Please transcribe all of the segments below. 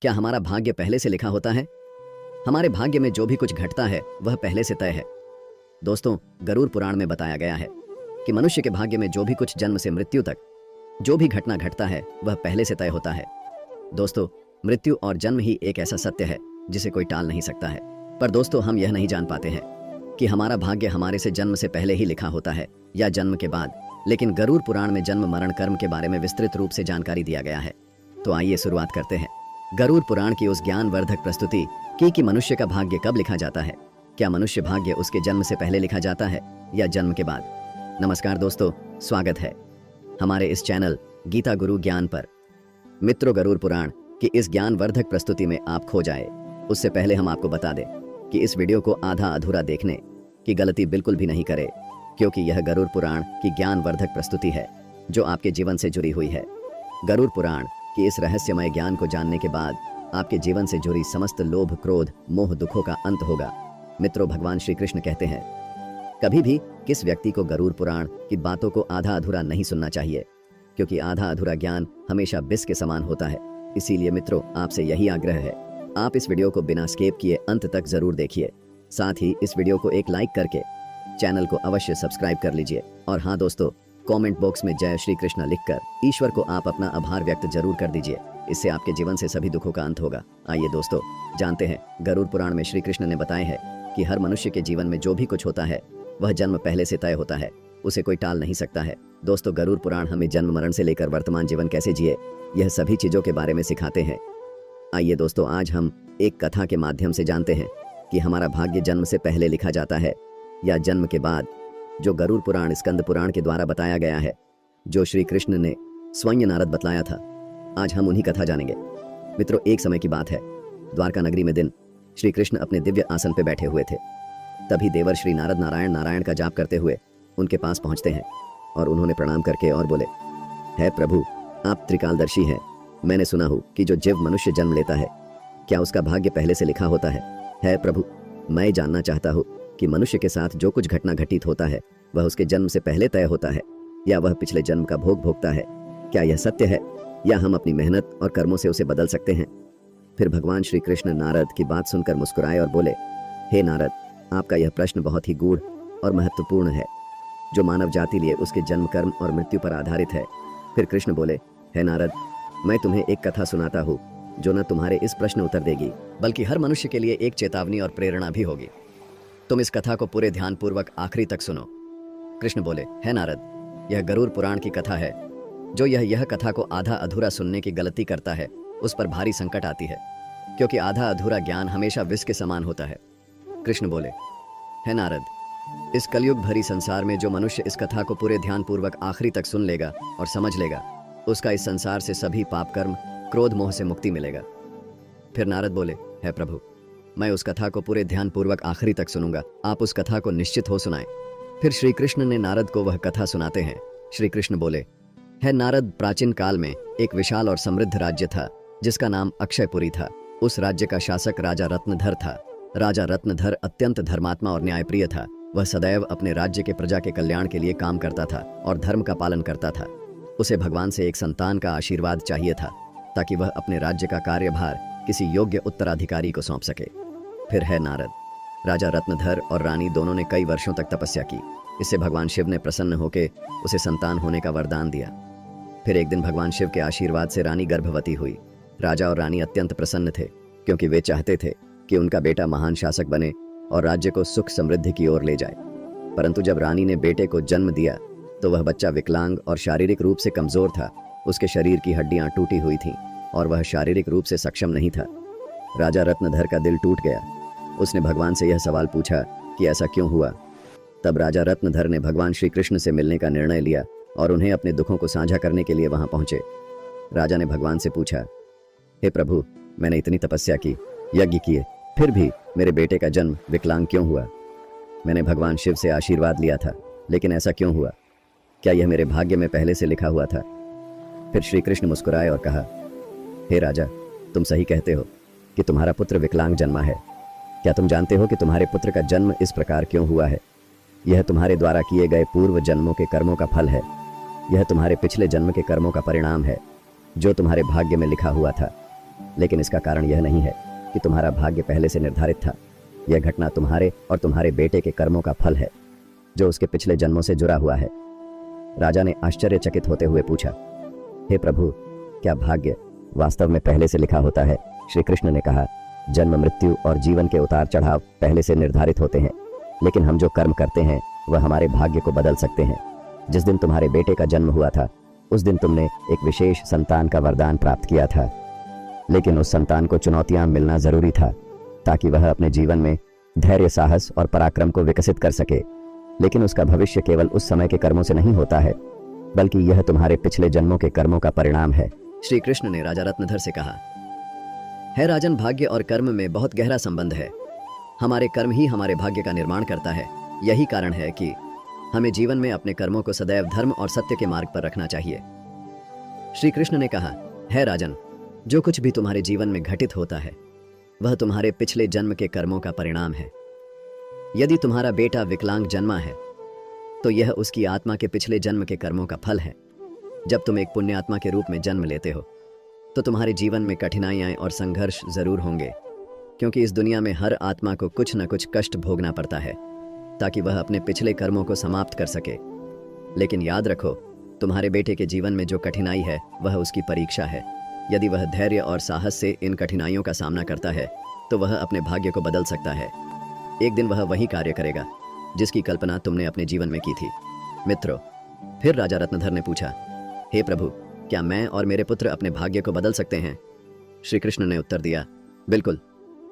क्या हमारा भाग्य पहले से लिखा होता है? हमारे भाग्य में जो भी कुछ घटता है वह पहले से तय है। दोस्तों, गरुड़ पुराण में बताया गया है कि मनुष्य के भाग्य में जो भी कुछ जन्म से मृत्यु तक जो भी घटना घटता है वह पहले से तय होता है। दोस्तों, मृत्यु और जन्म ही एक ऐसा सत्य है जिसे कोई टाल नहीं सकता है। पर दोस्तों, हम यह नहीं जान पाते हैं कि हमारा भाग्य हमारे से जन्म से पहले ही लिखा होता है या जन्म के बाद। लेकिन गरुड़ पुराण में जन्म मरण कर्म के बारे में विस्तृत रूप से जानकारी दिया गया है। तो आइए शुरुआत करते हैं गरुड़ पुराण की उस ज्ञानवर्धक प्रस्तुति कि मनुष्य का भाग्य कब लिखा जाता है। क्या मनुष्य भाग्य उसके जन्म से पहले लिखा जाता है या जन्म के बाद? नमस्कार दोस्तों, स्वागत है हमारे इस चैनल गीता गुरु ज्ञान पर। मित्रों, गरुड़ पुराण की इस ज्ञानवर्धक प्रस्तुति में आप खो जाए उससे पहले हम आपको बता दें कि इस वीडियो को आधा अधूरा देखने की गलती बिल्कुल भी नहीं करे, क्योंकि यह गरुड़ पुराण की ज्ञानवर्धक प्रस्तुति है जो आपके जीवन से जुड़ी हुई है। गरुड़ पुराण की इस रहस्यमय ज्ञान को जानने के बाद आपके जीवन से जुड़ी समस्त लोभ, क्रोध, मोह, दुखों का अंत होगा। मित्रों, भगवान श्री कृष्ण कहते हैं, कभी भी किस व्यक्ति को गरुड़ पुराण की बातों को आधा अधूरा नहीं सुनना चाहिए, क्योंकि आधा अधूरा ज्ञान हमेशा विष के समान होता है। इसीलिए मित्रों, आपसे यही आग्रह है, आप इस वीडियो को बिना स्किप किए अंत तक जरूर देखिए। साथ ही इस वीडियो को एक लाइक करके चैनल को अवश्य सब्सक्राइब कर लीजिए। और हाँ दोस्तों, कमेंट बॉक्स में जय श्री कृष्ण लिखकर ईश्वर को आप अपना आभार व्यक्त जरूर कर दीजिए। इससे आपके जीवन से सभी दुखों का अंत होगा। आइए दोस्तों, जानते हैं गरुड़ पुराण में श्री कृष्ण ने बताया है कि हर मनुष्य के जीवन में जो भी कुछ होता है वह जन्म पहले से तय होता है, उसे कोई टाल नहीं सकता है। दोस्तों, गरुड़ पुराण हमें जन्म मरण से लेकर वर्तमान जीवन कैसे जिए, यह सभी चीजों के बारे में सिखाते हैं। आइए दोस्तों, आज हम एक कथा के माध्यम से जानते हैं कि हमारा भाग्य जन्म से पहले लिखा जाता है या जन्म के बाद, जो गरुड़ पुराण स्कंद पुराण के द्वारा बताया गया है, जो श्री कृष्ण ने स्वयं नारद बतलाया था। आज हम उन्हीं कथा जानेंगे। मित्रों, एक समय की बात है, द्वारका नगरी में दिन श्री कृष्ण अपने दिव्य आसन पर बैठे हुए थे। तभी देवर श्री नारद नारायण नारायण का जाप करते हुए उनके पास पहुंचते हैं और उन्होंने प्रणाम करके और बोले, है प्रभु, आप त्रिकालदर्शी हैं। मैंने सुना हो कि जो जीव मनुष्य जन्म लेता है, क्या उसका भाग्य पहले से लिखा होता है? है प्रभु, मैं जानना चाहता हूँ कि मनुष्य के साथ जो कुछ घटना घटित होता है वह उसके जन्म से पहले तय होता है या वह पिछले जन्म का भोग भोगता है? क्या यह सत्य है या हम अपनी मेहनत और कर्मों से उसे बदल सकते हैं? फिर भगवान श्री कृष्ण नारद की बात सुनकर मुस्कुराए और बोले, हे नारद, आपका यह प्रश्न बहुत ही गूढ़ और महत्वपूर्ण है, जो मानव जाति लिए उसके जन्म, कर्म और मृत्यु पर आधारित है। फिर कृष्ण बोले, हे नारद, मैं तुम्हें एक कथा सुनाता हूँ जो न तुम्हारे इस प्रश्न उत्तर देगी, बल्कि हर मनुष्य के लिए एक चेतावनी और प्रेरणा भी होगी। तुम इस कथा को पूरे ध्यानपूर्वक आखिरी तक सुनो। कृष्ण बोले, हे नारद, यह गरुड़ पुराण की कथा है। जो यह कथा को आधा अधूरा सुनने की गलती करता है उस पर भारी संकट आती है, क्योंकि आधा अधूरा ज्ञान हमेशा विष के समान होता है। कृष्ण बोले, हे नारद, इस कलयुग भरी संसार में जो मनुष्य इस कथा को पूरे ध्यानपूर्वक आखिरी तक सुन लेगा और समझ लेगा, उसका इस संसार से सभी पाप कर्म, क्रोध, मोह से मुक्ति मिलेगा। फिर नारद बोले, हे प्रभु, मैं उस कथा को पूरे ध्यानपूर्वक आखिरी तक सुनूंगा, आप उस कथा को निश्चित हो सुनाएं। फिर श्री कृष्ण ने नारद को वह कथा सुनाते हैं। श्री कृष्ण बोले, हे नारद, प्राचीन काल में एक विशाल और समृद्ध राज्य था जिसका नाम अक्षयपुरी था। उस राज्य का शासक राजा रत्नधर था। राजा रत्नधर अत्यंत धर्मात्मा और न्यायप्रिय था। वह सदैव अपने राज्य के प्रजा के कल्याण के लिए काम करता था और धर्म का पालन करता था। उसे भगवान से एक संतान का आशीर्वाद चाहिए था ताकि वह अपने राज्य का कार्यभार किसी योग्य उत्तराधिकारी को सौंप सके। फिर है नारद, राजा रत्नधर और रानी दोनों ने कई वर्षों तक तपस्या की। इससे भगवान शिव ने प्रसन्न होकर उसे संतान होने का वरदान दिया। फिर एक दिन भगवान शिव के आशीर्वाद से रानी गर्भवती हुई। राजा और रानी अत्यंत प्रसन्न थे, क्योंकि वे चाहते थे कि उनका बेटा महान शासक बने और राज्य को सुख समृद्धि की ओर ले जाए। परंतु जब रानी ने बेटे को जन्म दिया तो वह बच्चा विकलांग और शारीरिक रूप से कमजोर था। उसके शरीर की हड्डियां टूटी हुई थीं और वह शारीरिक रूप से सक्षम नहीं था। राजा रत्नधर का दिल टूट गया। उसने भगवान से यह सवाल पूछा कि ऐसा क्यों हुआ। तब राजा रत्नधर ने भगवान श्री कृष्ण से मिलने का निर्णय लिया और उन्हें अपने दुखों को साझा करने के लिए वहां पहुंचे। राजा ने भगवान से पूछा, हे प्रभु, मैंने इतनी तपस्या की, यज्ञ किए, फिर भी मेरे बेटे का जन्म विकलांग क्यों हुआ? मैंने भगवान शिव से आशीर्वाद लिया था, लेकिन ऐसा क्यों हुआ? क्या यह मेरे भाग्य में पहले से लिखा हुआ था? फिर श्री कृष्ण मुस्कुराए और कहा, हे राजा, तुम सही कहते हो कि तुम्हारा पुत्र विकलांग जन्मा है। क्या तुम जानते हो कि तुम्हारे पुत्र का जन्म इस प्रकार क्यों हुआ है? यह तुम्हारे द्वारा किए गए पूर्व जन्मों के कर्मों का फल है। यह तुम्हारे पिछले जन्म के कर्मों का परिणाम है, जो तुम्हारे भाग्य में लिखा हुआ था। लेकिन इसका कारण यह नहीं है कि तुम्हारा भाग्य पहले से निर्धारित था। यह घटना तुम्हारे और तुम्हारे बेटे के कर्मों का फल है, जो उसके पिछले जन्मों से जुड़ा हुआ है। राजा ने आश्चर्यचकित होते हुए पूछा, हे प्रभु, क्या भाग्य वास्तव में पहले से लिखा होता है? श्री कृष्ण ने कहा, जन्म, मृत्यु और जीवन के उतार चढ़ाव पहले से निर्धारित होते हैं, लेकिन हम जो कर्म करते हैं वह हमारे भाग्य को बदल सकते हैं। जिस दिन तुम्हारे बेटे का जन्म हुआ था, उस दिन तुमने एक विशेष संतान का वरदान प्राप्त किया था, लेकिन उस संतान को चुनौतियां मिलना जरूरी था ताकि वह अपने जीवन में धैर्य, साहस और पराक्रम को विकसित कर सके। लेकिन उसका भविष्य केवल उस समय के कर्मों से नहीं होता है, बल्कि यह तुम्हारे पिछले जन्मों के कर्मों का परिणाम है। श्री कृष्ण ने राजा रत्नधर से कहा, है राजन, भाग्य और कर्म में बहुत गहरा संबंध है। हमारे कर्म ही हमारे भाग्य का निर्माण करता है। यही कारण है कि हमें जीवन में अपने कर्मों को सदैव धर्म और सत्य के मार्ग पर रखना चाहिए। श्री कृष्ण ने कहा, है राजन, जो कुछ भी तुम्हारे जीवन में घटित होता है वह तुम्हारे पिछले जन्म के कर्मों का परिणाम है। यदि तुम्हारा बेटा विकलांग जन्मा है तो यह उसकी आत्मा के पिछले जन्म के कर्मों का फल है। जब तुम एक पुण्यात्मा के रूप में जन्म लेते हो तो तुम्हारे जीवन में कठिनाइयां और संघर्ष जरूर होंगे, क्योंकि इस दुनिया में हर आत्मा को कुछ न कुछ कष्ट भोगना पड़ता है ताकि वह अपने पिछले कर्मों को समाप्त कर सके। लेकिन याद रखो, तुम्हारे बेटे के जीवन में जो कठिनाई है वह उसकी परीक्षा है। यदि वह धैर्य और साहस से इन कठिनाइयों का सामना करता है तो वह अपने भाग्य को बदल सकता है। एक दिन वह वही कार्य करेगा जिसकी कल्पना तुमने अपने जीवन में की थी। मित्रों, फिर राजा रत्नधर ने पूछा, हे प्रभु, क्या मैं और मेरे पुत्र अपने भाग्य को बदल सकते हैं? श्री कृष्ण ने उत्तर दिया, बिल्कुल,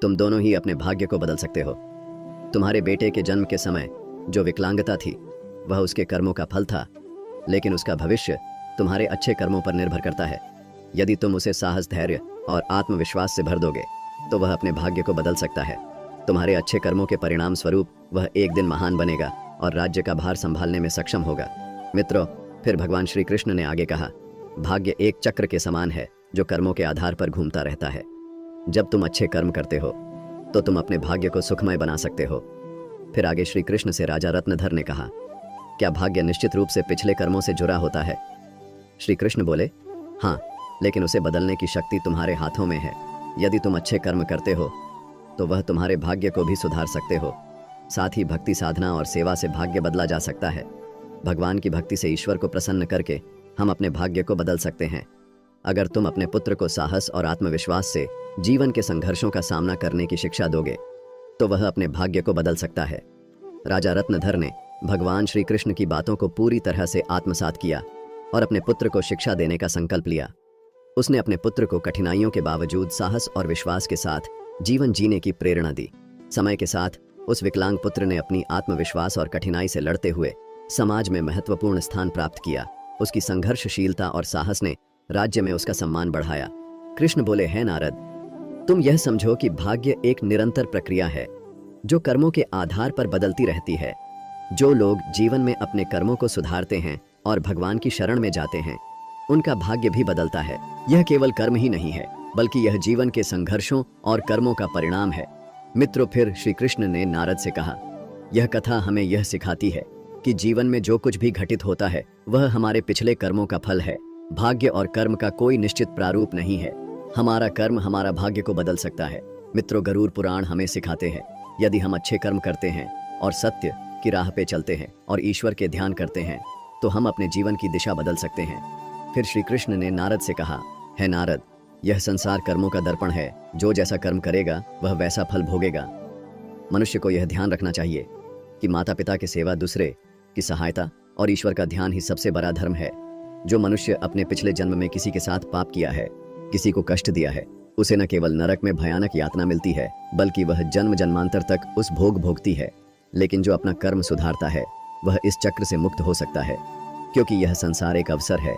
तुम दोनों ही अपने भाग्य को बदल सकते हो। तुम्हारे बेटे के जन्म के समय जो विकलांगता थी वह उसके कर्मों का फल था, लेकिन उसका भविष्य तुम्हारे अच्छे कर्मों पर निर्भर करता है। यदि तुम उसे साहस, धैर्य और आत्मविश्वास से भर दोगे तो वह अपने भाग्य को बदल सकता है। तुम्हारे अच्छे कर्मों के परिणाम स्वरूप वह एक दिन महान बनेगा और राज्य का भार संभालने में सक्षम होगा। मित्रों, फिर भगवान श्री कृष्ण ने आगे कहा, भाग्य एक चक्र के समान है जो कर्मों के आधार पर घूमता रहता है। जब तुम अच्छे कर्म करते हो तो तुम अपने भाग्य को सुखमय बना सकते हो। फिर आगे श्री कृष्ण से राजा रत्नधर ने कहा, क्या भाग्य निश्चित रूप से पिछले कर्मों से जुड़ा होता है? श्री कृष्ण बोले, हाँ, लेकिन उसे बदलने की शक्ति तुम्हारे हाथों में है। यदि तुम अच्छे कर्म करते हो तो वह तुम्हारे भाग्य को भी सुधार सकते हो। साथ ही भक्ति, साधना और सेवा से भाग्य बदला जा सकता है। भगवान की भक्ति से ईश्वर को प्रसन्न करके हम अपने भाग्य को बदल सकते हैं। अगर तुम अपने पुत्र को साहस और आत्मविश्वास से जीवन के संघर्षों का सामना करने की शिक्षा दोगे तो वह अपने भाग्य को बदल सकता है। राजा रत्नधर ने भगवान श्री कृष्ण की बातों को पूरी तरह से आत्मसात किया और अपने पुत्र को शिक्षा देने का संकल्प लिया। उसने अपने पुत्र को कठिनाइयों के बावजूद साहस और विश्वास के साथ जीवन जीने की प्रेरणा दी। समय के साथ उस विकलांग पुत्र ने अपनी आत्मविश्वास और कठिनाई से लड़ते हुए समाज में महत्वपूर्ण स्थान प्राप्त किया। उसकी संघर्षशीलता और साहस ने राज्य में उसका सम्मान बढ़ाया। कृष्ण बोले, है नारद, तुम यह समझो कि भाग्य एक निरंतर प्रक्रिया है जो कर्मों के आधार पर बदलती रहती है। जो लोग जीवन में अपने कर्मों को सुधारते हैं और भगवान की शरण में जाते हैं, उनका भाग्य भी बदलता है। यह केवल कर्म ही नहीं है, बल्कि यह जीवन के संघर्षों और कर्मों का परिणाम है। मित्रों, फिर श्री कृष्ण ने नारद से कहा, यह कथा हमें यह सिखाती है कि जीवन में जो कुछ भी घटित होता है वह हमारे पिछले कर्मों का फल है। भाग्य और कर्म का कोई निश्चित प्रारूप नहीं है। हमारा कर्म हमारा भाग्य को बदल सकता है। मित्रों, गरुड़ पुराण हमें सिखाते हैं, यदि हम अच्छे कर्म करते हैं और सत्य की राह पे चलते हैं और ईश्वर के ध्यान करते हैं तो हम अपने जीवन की दिशा बदल सकते हैं। फिर श्री कृष्ण ने नारद से कहा, है नारद, यह संसार कर्मों का दर्पण है। जो जैसा कर्म करेगा वह वैसा फल भोगेगा। मनुष्य को यह ध्यान रखना चाहिए कि माता पिता की सेवा, दूसरे की सहायता और ईश्वर का ध्यान ही सबसे बड़ा धर्म है। जो मनुष्य अपने पिछले जन्म में किसी के साथ पाप किया है, किसी को कष्ट दिया है, उसे न केवल नरक में भयानक यातना मिलती है, बल्कि वह जन्म जन्मांतर तक उस भोग भोगती है। लेकिन जो अपना कर्म सुधारता है वह इस चक्र से मुक्त हो सकता है, क्योंकि यह संसार एक अवसर है।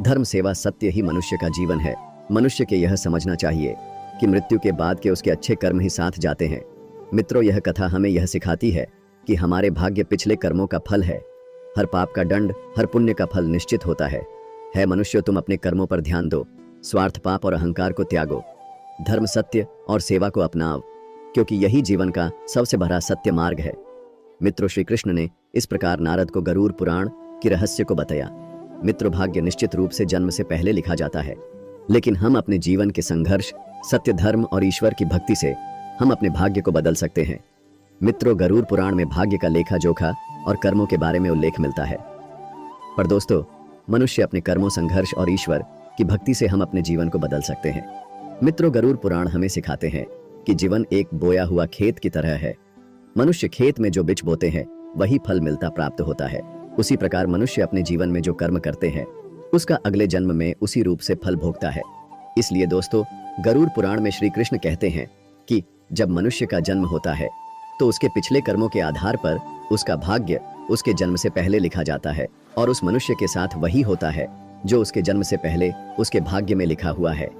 धर्म, सेवा, सत्य ही मनुष्य का जीवन है। मनुष्य के यह समझना चाहिए कि मृत्यु के बाद के उसके अच्छे कर्म ही साथ जाते हैं। मित्रों, यह कथा हमें यह सिखाती है कि हमारे भाग्य पिछले कर्मों का फल है। हर पाप का दंड, हर पुण्य का फल निश्चित होता है। मनुष्य, तुम अपने कर्मों पर ध्यान दो, स्वार्थ, पाप और अहंकार को त्यागो, धर्म, सत्य और सेवा को अपनाओ, क्योंकि यही जीवन का सबसे बड़ा सत्य मार्ग है। मित्रों, श्री कृष्ण ने इस प्रकार नारद को गरुड़ पुराण के रहस्य को बताया। मित्रों, भाग्य निश्चित रूप से जन्म से पहले लिखा जाता है। लेकिन हम अपने जीवन के संघर्ष, सत्य, धर्म और ईश्वर की भक्ति से हम अपने भाग्य को बदल सकते हैं। मित्रों, गरुड़ पुराण में भाग्य का लेखा जोखा और कर्मों के बारे में उल्लेख मिलता है। पर दोस्तों, मनुष्य अपने कर्मों, संघर्ष और ईश्वर की भक्ति से हम अपने जीवन को बदल सकते हैं। मित्रों, गरुड़ पुराण हमें सिखाते हैं कि जीवन एक बोया हुआ खेत की तरह है। मनुष्य खेत में जो बीज बोते हैं वही फल मिलता प्राप्त होता है। उसी प्रकार मनुष्य अपने जीवन में जो कर्म करते हैं उसका अगले जन्म में उसी रूप से फल भोगता है। इसलिए दोस्तों, गरुड़ पुराण में श्री कृष्ण कहते हैं कि जब मनुष्य का जन्म होता है तो उसके पिछले कर्मों के आधार पर उसका भाग्य उसके जन्म से पहले लिखा जाता है और उस मनुष्य के साथ वही होता है जो उसके जन्म से पहले उसके भाग्य में लिखा हुआ है,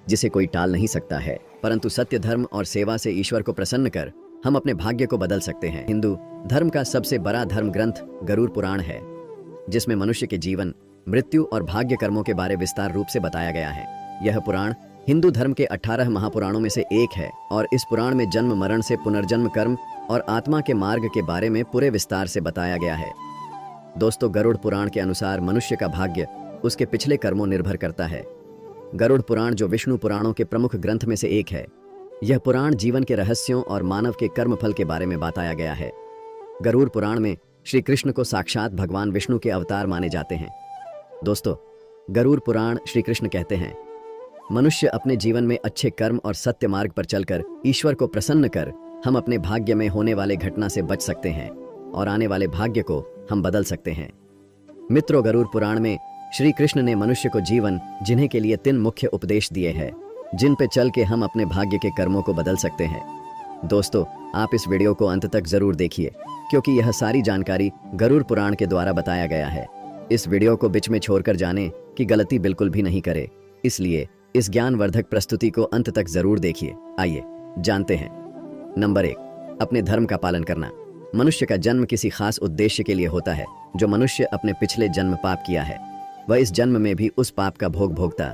जिसे कोई टाल नहीं सकता है। परंतु सत्य, धर्म और सेवा से ईश्वर को प्रसन्न कर हम अपने भाग्य को बदल सकते हैं। हिंदू धर्म का सबसे बड़ा धर्म ग्रंथ गरुड़ पुराण है, जिसमें मनुष्य के जीवन, मृत्यु और भाग्य कर्मों के बारे विस्तार रूप से बताया गया है। यह पुराण हिंदू धर्म के 18 महापुराणों में से एक है और इस पुराण में जन्म, मरण से पुनर्जन्म, कर्म और आत्मा के मार्ग के बारे में पूरे विस्तार से बताया गया है। दोस्तों, गरुड़ पुराण के अनुसार मनुष्य का भाग्य उसके पिछले कर्मों निर्भर करता है। गरुड़ पुराण, जो विष्णु पुराणों के प्रमुख ग्रंथ में से एक है, यह पुराण जीवन के रहस्यों और मानव के कर्मफल के बारे में बताया गया है। गरुड़ पुराण में श्री कृष्ण को साक्षात भगवान विष्णु के अवतार माने जाते हैं। दोस्तों, गरुड़ पुराण श्री कृष्ण कहते हैं, मनुष्य अपने जीवन में अच्छे कर्म और सत्य मार्ग पर चलकर ईश्वर को प्रसन्न कर हम अपने भाग्य में होने वाले घटना से बच सकते हैं और आने वाले भाग्य को हम बदल सकते हैं। मित्रों, गरुड़ पुराण में श्री कृष्ण ने मनुष्य को जीवन जीने के लिए 3 मुख्य उपदेश दिए हैं, जिन पे चल के हम अपने भाग्य के कर्मों को बदल सकते हैं। दोस्तों, आप इस वीडियो को अंत तक जरूर देखिए, क्योंकि यह सारी जानकारी गरुड़ पुराण के द्वारा बताया गया है। इस वीडियो को बीच में छोड़कर जाने की गलती बिल्कुल भी नहीं करे, इसलिए इस ज्ञानवर्धक प्रस्तुति को अंत तक जरूर देखिए। आइए जानते हैं। नंबर 1, अपने धर्म का पालन करना। मनुष्य का जन्म किसी खास उद्देश्य के लिए होता है। जो मनुष्य अपने पिछले जन्म पाप किया है वह इस जन्म में भी उस पाप का भोग भोगता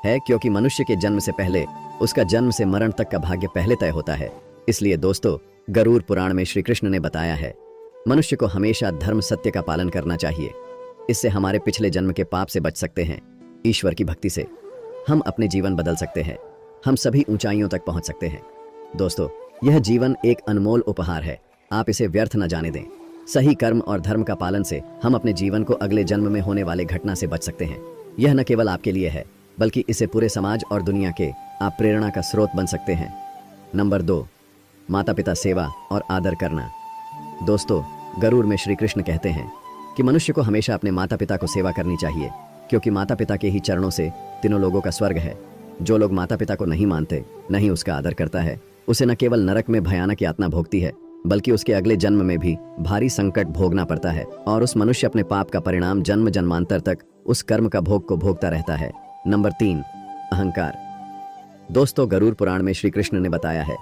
है, क्योंकि मनुष्य के जन्म से पहले उसका जन्म से मरण तक का भाग्य पहले तय होता है। इसलिए दोस्तों, गरुड़ पुराण में श्री कृष्ण ने बताया है, मनुष्य को हमेशा धर्म, सत्य का पालन करना चाहिए। इससे हमारे पिछले जन्म के पाप से बच सकते हैं। ईश्वर की भक्ति से हम अपने जीवन बदल सकते हैं। हम सभी ऊंचाइयों तक पहुंच सकते हैं। दोस्तों, यह जीवन एक अनमोल उपहार है। आप इसे व्यर्थ न जाने दें। सही कर्म और धर्म का पालन से हम अपने जीवन को अगले जन्म में होने वाले घटना से बच सकते हैं। यह न केवल आपके लिए है, बल्कि इसे पूरे समाज और दुनिया के आप प्रेरणा का स्रोत बन सकते हैं। नंबर 2, माता पिता सेवा और आदर करना। दोस्तों, गरुड़ में श्री कृष्ण कहते हैं कि मनुष्य को हमेशा अपने माता पिता को सेवा करनी चाहिए, क्योंकि माता पिता के ही चरणों से तीनों लोगों का स्वर्ग है। जो लोग माता पिता को नहीं मानते, नहीं उसका आदर करता है, उसे न केवल नरक में भयानक यातना भोगती है, बल्कि उसके अगले जन्म में भी भारी संकट भोगना पड़ता है और उस मनुष्य अपने पाप का परिणाम जन्म जन्मांतर तक उस कर्म का भोग को भोगता रहता है। नंबर 3, अहंकार। दोस्तों, गरुड़ पुराण में श्री कृष्ण ने बताया है,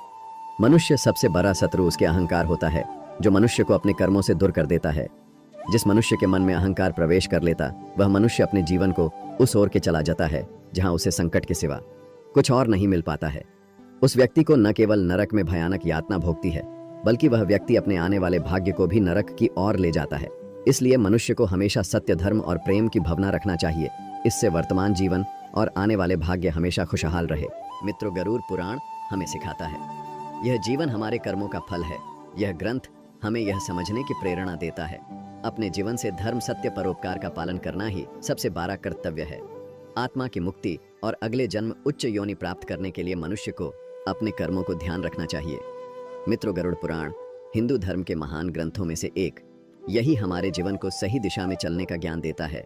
मनुष्य सबसे बड़ा शत्रु उसके अहंकार होता है, जो मनुष्य को अपने कर्मों से दूर कर देता है। जिस मनुष्य के मन में अहंकार प्रवेश कर लेता, वह मनुष्य अपने जीवन को उस ओर के चला जाता है जहां उसे संकट के सिवा कुछ और नहीं मिल पाता है। उस व्यक्ति को न केवल नरक में भयानक यातना भोगती है, बल्कि वह व्यक्ति अपने आने वाले भाग्य को भी नरक की ओर ले जाता है। इसलिए मनुष्य को हमेशा सत्य, धर्म और प्रेम की भावना रखना चाहिए। इससे वर्तमान जीवन और आने वाले भाग्य हमेशा खुशहाल रहे। मित्रों, गरुड़ पुराण हमें सिखाता है, यह जीवन हमारे कर्मों का फल है। यह ग्रंथ हमें यह समझने की प्रेरणा देता है, अपने जीवन से धर्म, सत्य, परोपकार का पालन करना ही सबसे बड़ा कर्तव्य है। आत्मा की मुक्ति और अगले जन्म उच्च योनि प्राप्त करने के लिए मनुष्य को अपने कर्मों को ध्यान रखना चाहिए। मित्रों, गरुड़ पुराण हिंदू धर्म के महान ग्रंथों में से एक। यही हमारे जीवन को सही दिशा में चलने का ज्ञान देता है,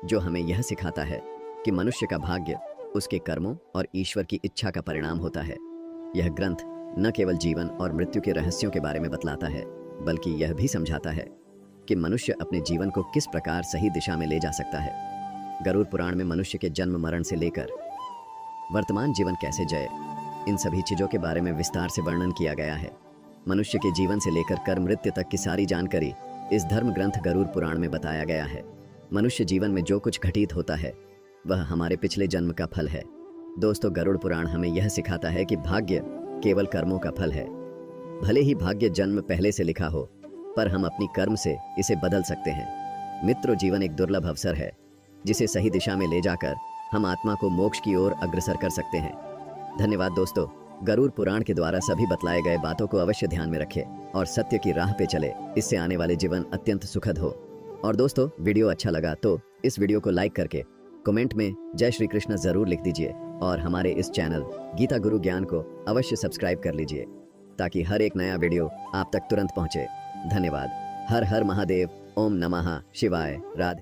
जो हमें यह सिखाता है कि मनुष्य का भाग्य उसके कर्मों और ईश्वर की इच्छा का परिणाम होता है। यह ग्रंथ न केवल जीवन और मृत्यु के रहस्यों के बारे में बतलाता है, बल्कि यह भी समझाता है कि मनुष्य अपने जीवन को किस प्रकार सही दिशा में ले जा सकता है। गरुड़ पुराण में मनुष्य के जन्म, मरण से लेकर वर्तमान जीवन कैसे जय, इन सभी चीजों के बारे में विस्तार से वर्णन किया गया है। मनुष्य के जीवन से लेकर कर मृत्यु तक की सारी जानकारी इस धर्म ग्रंथ गरुड़ पुराण में बताया गया है। मनुष्य जीवन में जो कुछ घटित होता है वह हमारे पिछले जन्म का फल है। दोस्तों, गरुड़ पुराण हमें यह सिखाता है कि भाग्य केवल कर्मों का फल है। भले ही भाग्य जन्म पहले से लिखा हो, पर हम अपनी कर्म से इसे बदल सकते हैं। मित्रों, जीवन एक दुर्लभ अवसर है, जिसे सही दिशा में ले जाकर हम आत्मा को मोक्ष की ओर अग्रसर कर सकते हैं। धन्यवाद दोस्तों। गरुड़ पुराण के द्वारा सभी बतलाए गए बातों को अवश्य ध्यान में रखें और सत्य की राह पे चले। इससे आने वाले जीवन अत्यंत सुखद हो। और दोस्तों, वीडियो अच्छा लगा तो इस वीडियो को लाइक करके कमेंट में जय श्री कृष्ण जरूर लिख दीजिए और हमारे इस चैनल गीता गुरु ज्ञान को अवश्य सब्सक्राइब कर लीजिए ताकि हर एक नया वीडियो आप तक तुरंत पहुंचे। धन्यवाद। हर हर महादेव। ओम नमः शिवाय। राधे।